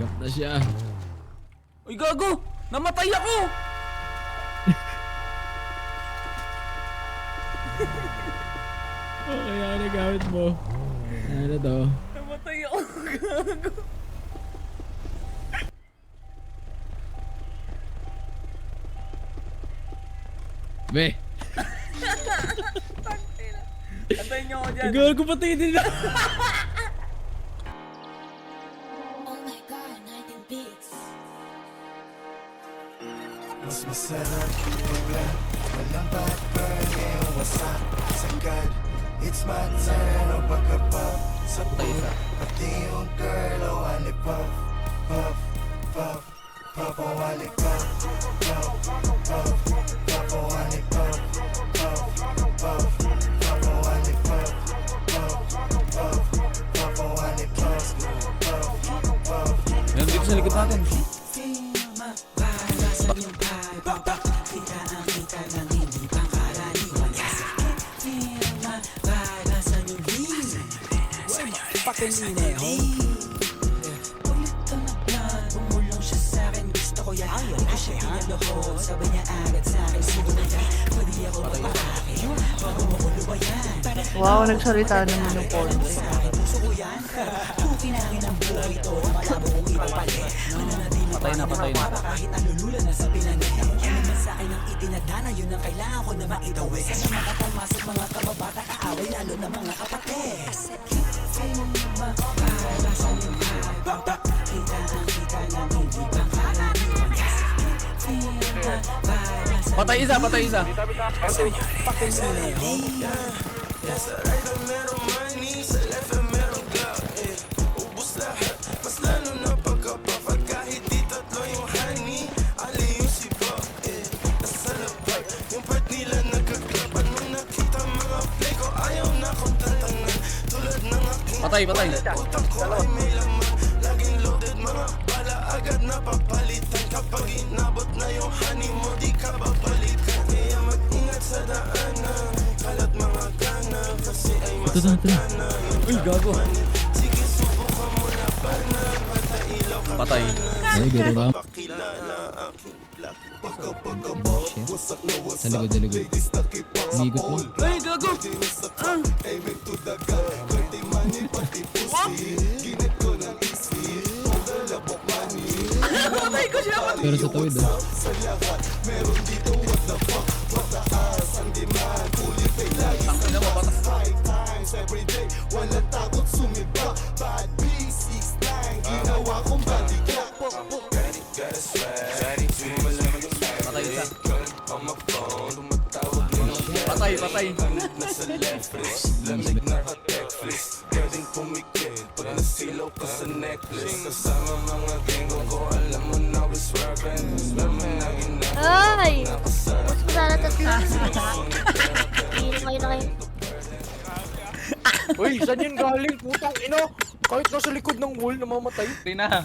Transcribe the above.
Tanggap na siya. Uy, gago! Namatay ako! Okay, ano gamit mo? Ano to? Namatay ako, gago! Be! Antayin niyo ako dyan. Gago pati din na! Oh my God, 19 beats. Mas masarap ulan, walang backburn ngayong wasak sagad. It's my turn, o pagkapap sa puno. Pati yung girl, o wali puff, puff, puff, puff, o wali puff, puff, puff, puff, o wali puff, puff, puff, puff, o wali puff, puff, puff, puff, o wali puff, puff, puff. Meron dito sa likod natin. Wow, nagsalita naman yung konti. Patay na, patay na. Patay isa, patay isa. Patay, patay. Ito na, ito na. Uy, gago. Patay. Ay, garo ka. Sa likod, sa likod. Umigot mo. Uy, gago. Patay ko siya. Pero sa tawid ah. Tangin na mabatas. Patay isa. Patay, patay. Ay! Gusto ko sana tatlo. Hindi kayo na kayo. Uy, saan yun galing? Putang ino! Kahit nasa likod ng wall, namamatay. Patay na.